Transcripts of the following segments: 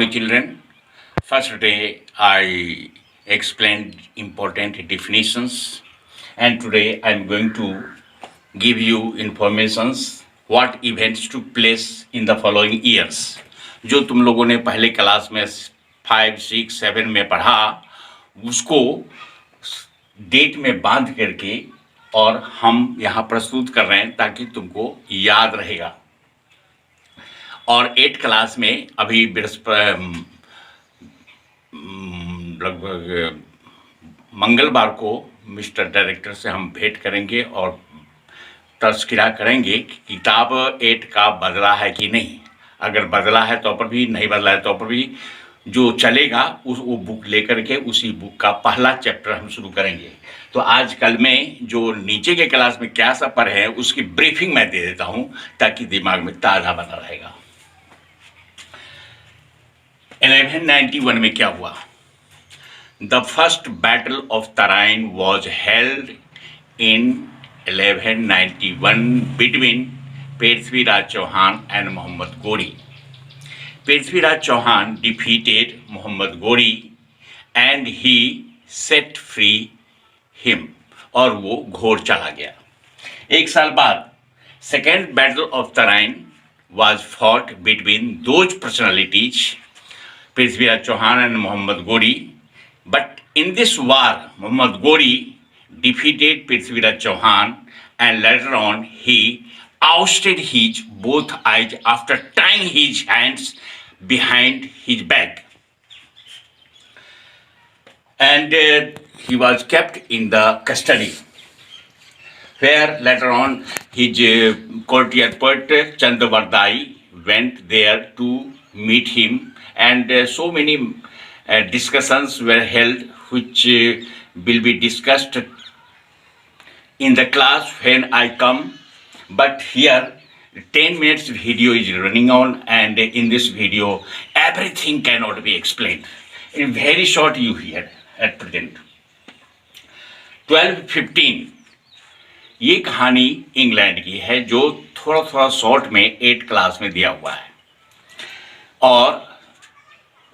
morning, children. First day I explained important definitions, and today I'm going to give you informations what events took place in the following years. जो तुम लोगों ने पहले class में 5, 6, 7 में पढ़ा उसको डेट में बांध करके और हम यहाँ प्रस्तुत कर रहे हैं ताकि तुमको याद रहेगा। और 8 क्लास में अभी लगभग मंगलवार को मिस्टर डायरेक्टर से हम भेंट करेंगे और तस्करा करेंगे कि किताब 8 का बदला है कि नहीं। अगर बदला है तो पर भी, नहीं बदला है तो पर भी, जो चलेगा वो बुक लेकर के उसी बुक का पहला चैप्टर हम शुरू करेंगे। तो आजकल में जो नीचे के क्लास में क्या सब पढ़े हैं उसकी ब्रीफिंग मैं दे देता हूं ताकि दिमाग में ताज़ा बना रहेगा। 1191 में क्या हुआ? The first battle of Tarain was held in 1191 between Prithviraj Chauhan and Muhammad Ghori. Prithviraj Chauhan defeated Muhammad Ghori and he set free him, और वो घोर चला गया। एक साल बाद second battle of Tarain was fought between those personalities Prithviraj Chauhan and Muhammad Ghori, but in this war, Muhammad Ghori defeated Prithviraj Chauhan, and later on he ousted his both eyes after tying his hands behind his back, and he was kept in the custody, where later on his courtier poet Chandravardai went there to meet him. And so many discussions were held which will be discussed in the class when I come. But here 10 minutes video is running on, and in this video everything cannot be explained. In very short you hear at present. 1215 ये कहानी England की है जो थोड़ा short में 8 class में दिया हुआ है, और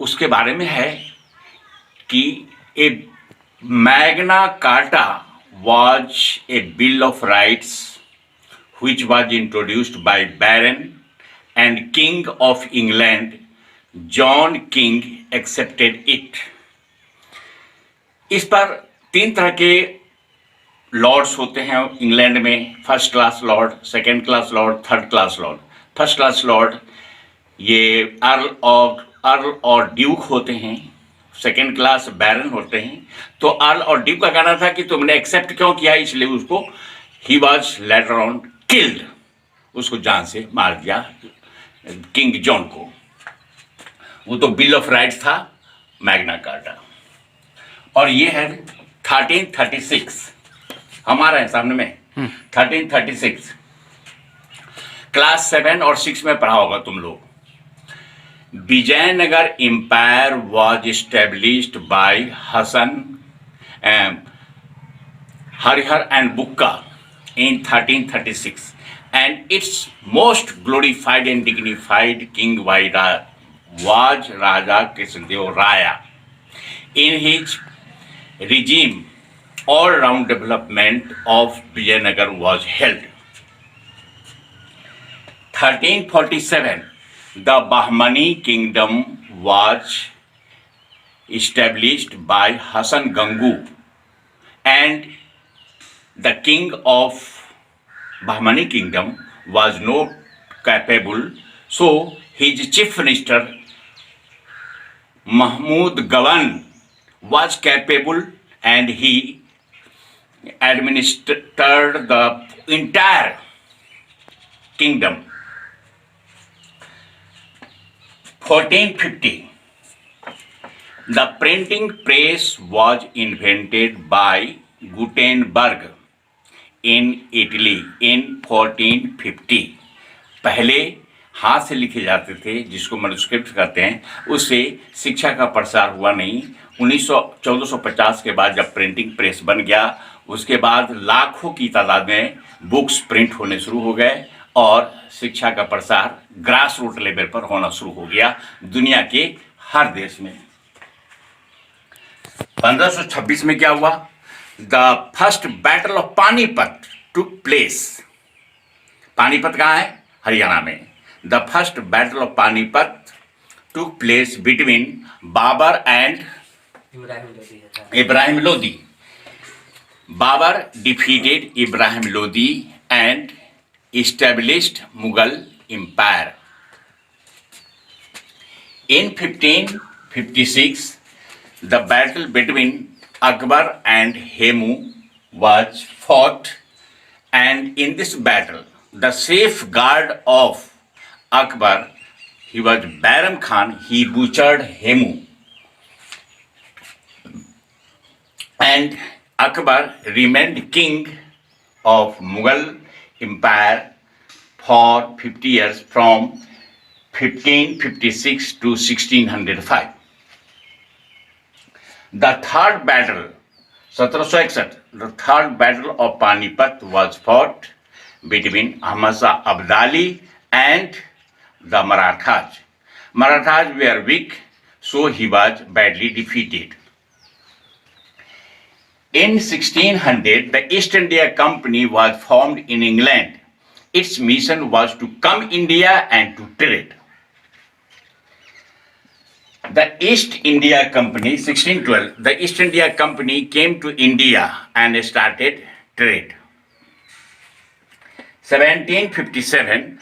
उसके बारे में है कि a Magna Carta was a bill of rights which was introduced by Baron and King of England John King accepted it. इस पर 3 तरह के लॉर्ड्स होते हैं इंग्लैंड में। First class Lord, second class Lord, third class Lord. First class Lord ये earl और Duke होते हैं, सेकेंड क्लास बैरन होते हैं। तो अर्ल और ड्यूक का कहना था कि तुमने एक्सेप्ट क्यों किया, इसलिए उसको he was later on killed, उसको जान से मार दिया किंग जॉन को। वो तो बिल ऑफ राइट्स था, मैग्ना कार्टा। और ये है 1336, हमारा है सामने में 1336। क्लास 7 और 6 में पढ़ा होगा तुम लोग। Vijayanagara Empire was established by Hasan Harihar and Bukka in 1336, and its most glorified and dignified king was Raja Krishnadeva Raya. In his regime, all-round development of Vijayanagara was held. 1347 The Bahmani kingdom was established by Hasan Gangu, and the king of Bahmani kingdom was not capable, so his chief minister Mahmud Gawan was capable, and he administered the entire kingdom. 1450 The printing press was invented by Gutenberg in Italy in 1450. पहले हाथ से लिखे जाते थे जिसको manuscript कहते हैं, उससे शिक्षा का प्रसार हुआ नहीं। 1450 के बाद जब प्रिंटिंग प्रेस बन गया, उसके बाद लाखों की तादाद में बुक्स प्रिंट होने शुरू हो गए और शिक्षा का प्रसार ग्रास रूट लेवल पर होना शुरू हो गया दुनिया के हर देश में। 1526 में क्या हुआ? The first battle of Panipat took place. Panipat कहाँ है? हरियाणा में। The first battle of Panipat took place between Babur and Ibrahim Lodi. Babur defeated Ibrahim Lodi and established Mughal Empire. In 1556, the battle between Akbar and Hemu was fought, and in this battle, the safeguard of Akbar, he was Bairam Khan, he butchered Hemu. And Akbar remained king of Mughal Empire for 50 years from 1556 to 1605. The third battle, 1761, the third battle of Panipat was fought between Ahmad Shah Abdali and the Marathas. Marathas were weak, so he was badly defeated. In 1600, the East India Company was formed in England. Its mission was to come India and to trade. The East India Company, 1612, the East India Company came to India and started trade. 1757,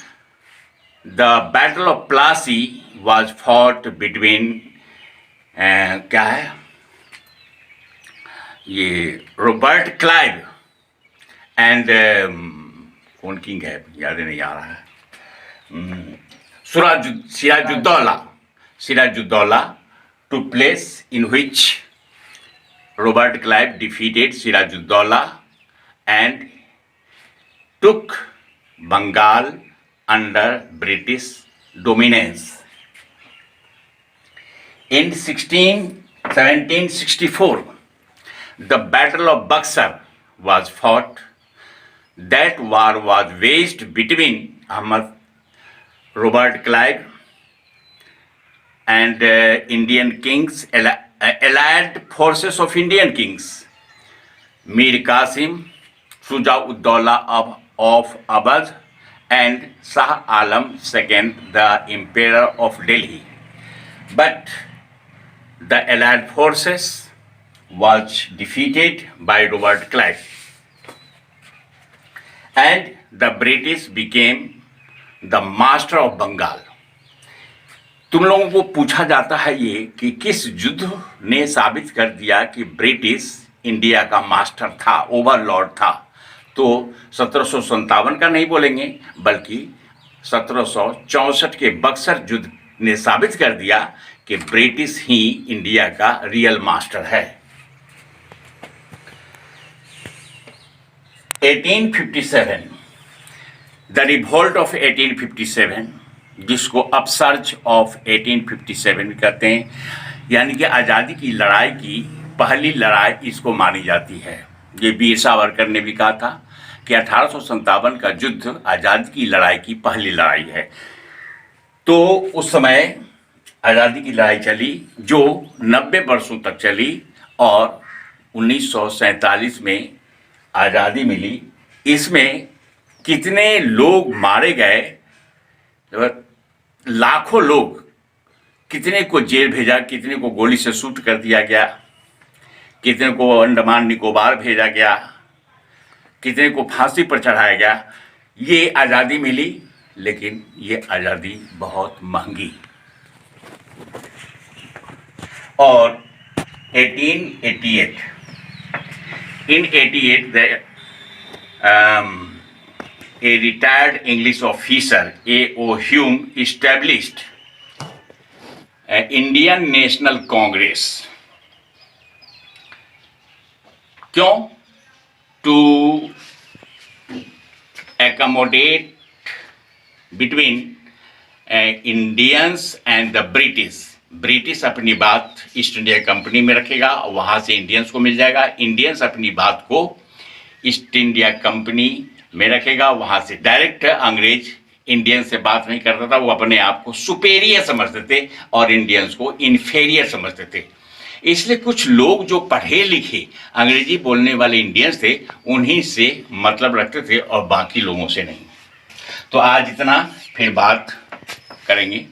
the Battle of Plassey was fought between क्या है ये Robert Clive and कौन king है याद नहीं आ रहा है, Sirajuddaulah took place in which Robert Clive defeated Sirajuddaulah and took Bengal under British dominance. In 1764, the Battle of Buxar was fought. That war was waged between Robert Clive and Indian kings, allied forces of Indian kings, Mir Qasim, Shuja'ud-Dawla of Awadh, and Shah Alam II, the Emperor of Delhi. But the allied forces was defeated by Robert Clive, and the British became the master of Bengal. तुम लोगों को पूछा जाता है ये कि किस युद्ध ने साबित कर दिया कि ब्रिटिश इंडिया का मास्टर था, ओवरलॉर्ड था. तो 1757 का नहीं बोलेंगे, बल्कि 1764 के बक्सर युद्ध ने साबित कर दिया कि ब्रिटिश ही इंडिया का रियल मास्टर है. 1857, द रिवोल्ट ऑफ 1857, जिसको अपसर्ज ऑफ 1857 कहते हैं, यानी कि आज़ादी की लड़ाई की पहली लड़ाई इसको मानी जाती है. ये वीर सावरकर ने भी कहा था कि 1857 का युद्ध आज़ादी की लड़ाई की पहली लड़ाई है. तो उस समय आज़ादी की लड़ाई चली जो 90 वर्षों तक चली और 1947 में आज़ादी मिली. इसमें कितने लोग मारे गए, लाखों लोग, कितने को जेल भेजा, कितने को गोली से शूट कर दिया गया, कितने को अंडमान निकोबार भेजा गया, कितने को फांसी पर चढ़ाया गया. ये आज़ादी मिली, लेकिन ये आज़ादी बहुत महंगी. और 1888, in 88 a retired English officer A.O. Hume established Indian National Congress. क्यों? To accommodate between Indians and the British. British अपनी बात ईस्ट इंडिया कंपनी में रखेगा, वहाँ से इंडियंस को मिल जाएगा. इंडियंस अपनी बात को ईस्ट इंडिया कंपनी में रखेगा, वहाँ से डायरेक्ट अंग्रेज इंडियन से बात नहीं करता था, वो अपने आप को सुपेरियर समझते थे और इंडियंस को इन्फेरियर समझते थे। इसलिए कुछ लोग जो पढ़े लिखे अंग्रेजी बोलने वाले इंडियंस थे उन्हीं से मतलब रखते थे और बाकी लोगों से नहीं। तो आज इतना, फिर बात करेंगे।